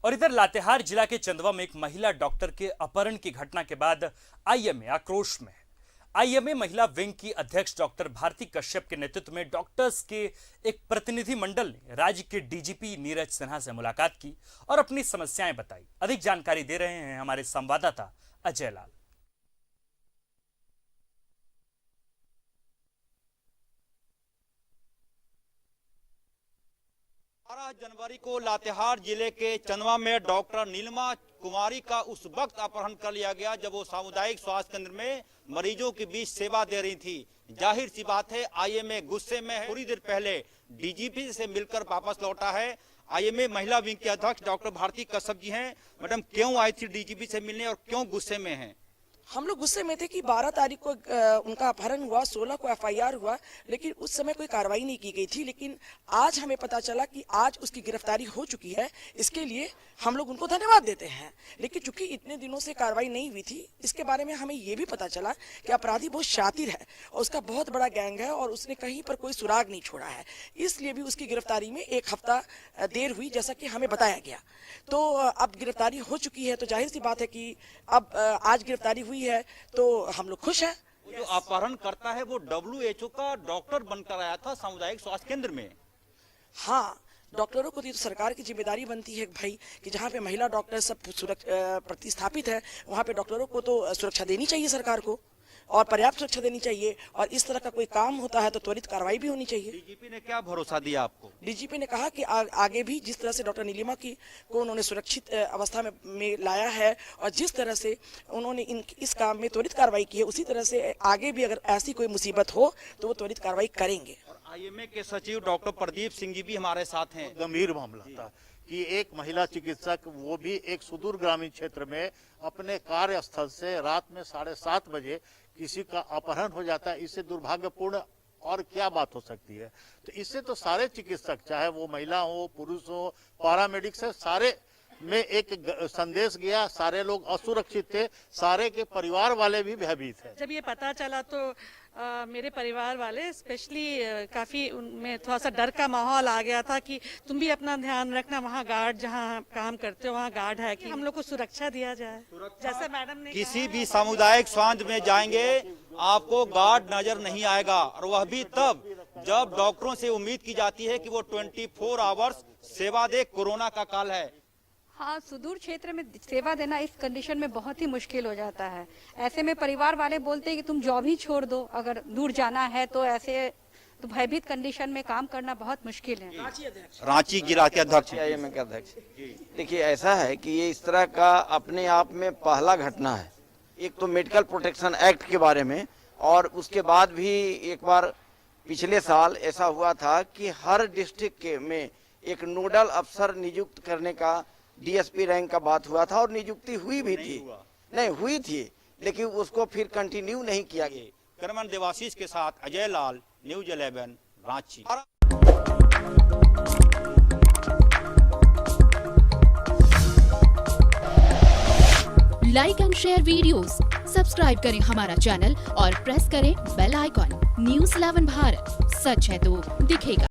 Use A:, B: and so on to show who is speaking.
A: और इधर लातेहार जिला के चंदवा में एक महिला डॉक्टर के अपहरण की घटना के बाद आईएमए आक्रोश में है। आईएमए महिला विंग की अध्यक्ष डॉक्टर भारती कश्यप के नेतृत्व में डॉक्टर्स के एक प्रतिनिधि मंडल ने राज्य के डीजीपी नीरज सिन्हा से मुलाकात की और अपनी समस्याएं बताई। अधिक जानकारी दे रहे हैं हमारे संवाददाता अजय लाल।
B: 12 जनवरी को लातेहार जिले के चंदवा में डॉक्टर नीलिमा कुमारी का उस वक्त अपहरण कर लिया गया जब वो सामुदायिक स्वास्थ्य केंद्र में मरीजों के बीच सेवा दे रही थी। जाहिर सी बात है आईएमए गुस्से में है। थोड़ी देर पहले डीजीपी से मिलकर वापस लौटा है। आईएमए महिला विंग के अध्यक्ष डॉक्टर भारती कश्यप जी हैं। मैडम, क्यों आई थी डीजीपी से मिलने और क्यों गुस्से में हैं?
C: हम लोग गुस्से में थे कि 12 तारीख को उनका अपहरण हुआ, 16 को एफआईआर हुआ, लेकिन उस समय कोई कार्रवाई नहीं की गई थी। लेकिन आज हमें पता चला कि आज उसकी गिरफ्तारी हो चुकी है। इसके लिए हम लोग उनको धन्यवाद देते हैं। लेकिन चूंकि इतने दिनों से कार्रवाई नहीं हुई थी, इसके बारे में हमें ये भी पता चला कि अपराधी बहुत शातिर है और उसका बहुत बड़ा गैंग है और उसने कहीं पर कोई सुराग नहीं छोड़ा है। इसलिए भी उसकी गिरफ्तारी में 1 हफ्ता देर हुई, जैसा कि हमें बताया गया। तो अब गिरफ्तारी हो चुकी है, तो जाहिर सी बात है कि अब आज गिरफ्तारी हुई है तो हम लोग खुश हैं।
B: जो अपहरण करता है वो WHO का डॉक्टर बनकर आया था सामुदायिक स्वास्थ्य केंद्र में।
C: हाँ, डॉक्टरों को तो सरकार की जिम्मेदारी बनती है भाई कि जहाँ पे महिला डॉक्टर सब प्रतिस्थापित है वहाँ पे डॉक्टरों को तो सुरक्षा देनी चाहिए सरकार को, और पर्याप्त सुरक्षा देनी चाहिए। और इस तरह का कोई काम होता है तो त्वरित कार्रवाई भी होनी चाहिए।
B: डीजीपी ने क्या भरोसा दिया आपको?
C: डीजीपी ने कहा कि आगे भी जिस तरह से डॉक्टर नीलिमा को उन्होंने सुरक्षित अवस्था में लाया है और जिस तरह से उन्होंने इस काम में त्वरित कार्रवाई की है, उसी तरह से आगे भी अगर ऐसी कोई मुसीबत हो तो वो त्वरित कार्रवाई करेंगे।
B: आईएमए के सचिव डॉक्टर प्रदीप सिंह जी भी हमारे साथ हैं।
D: गंभीर मामला था कि एक महिला चिकित्सक, वो भी एक सुदूर ग्रामीण क्षेत्र में, अपने कार्यस्थल से रात में 7:30 बजे किसी का अपहरण हो जाता है। इससे दुर्भाग्यपूर्ण और क्या बात हो सकती है? तो इससे तो सारे चिकित्सक, चाहे वो महिला हो, पुरुष हो, पैरामेडिक्स है, सारे में एक संदेश गया। सारे लोग असुरक्षित थे, सारे के परिवार वाले भी भयभीत हैं।
E: जब ये पता चला तो मेरे परिवार वाले स्पेशली काफ़ी उनमें थोड़ा सा डर का माहौल आ गया था कि तुम भी अपना ध्यान रखना, वहाँ गार्ड जहाँ काम करते हो वहाँ गार्ड है, कि हम लोग को सुरक्षा दिया जाए। जैसे मैडम ने
B: किसी भी सामुदायिक स्वास्थ्य में जाएंगे आपको गार्ड नजर नहीं आएगा, और वह भी तब जब डॉक्टरों से उम्मीद की जाती है कि वो 24 आवर्स सेवा दे। कोरोना का काल है।
F: हाँ, सुदूर क्षेत्र में सेवा देना इस कंडीशन में बहुत ही मुश्किल हो जाता है। ऐसे में परिवार वाले बोलते हैं कि तुम जॉब ही छोड़ दो अगर दूर जाना है, तो ऐसे तो भयभीत कंडीशन में काम करना बहुत मुश्किल है।
B: रांची जिला के अध्यक्ष
G: आईएमए के अध्यक्ष, देखिए ऐसा है कि ये इस तरह का अपने आप में पहला घटना है। एक तो मेडिकल प्रोटेक्शन एक्ट के बारे में, और उसके बाद भी एक बार पिछले साल ऐसा हुआ था कि हर डिस्ट्रिक्ट के में एक नोडल अफसर नियुक्त करने का डीएसपी रैंक का बात हुआ था और नियुक्ति हुई भी थी, नहीं हुई थी, लेकिन उसको फिर कंटिन्यू नहीं किया गया।
B: करमन देवाशीष के साथ Ajay Lal, news 11 Ranchi.
H: Like and share videos, subscribe करें हमारा चैनल और प्रेस करें बेल आइकॉन। न्यूज़ 11 भारत, सच है तो दिखेगा।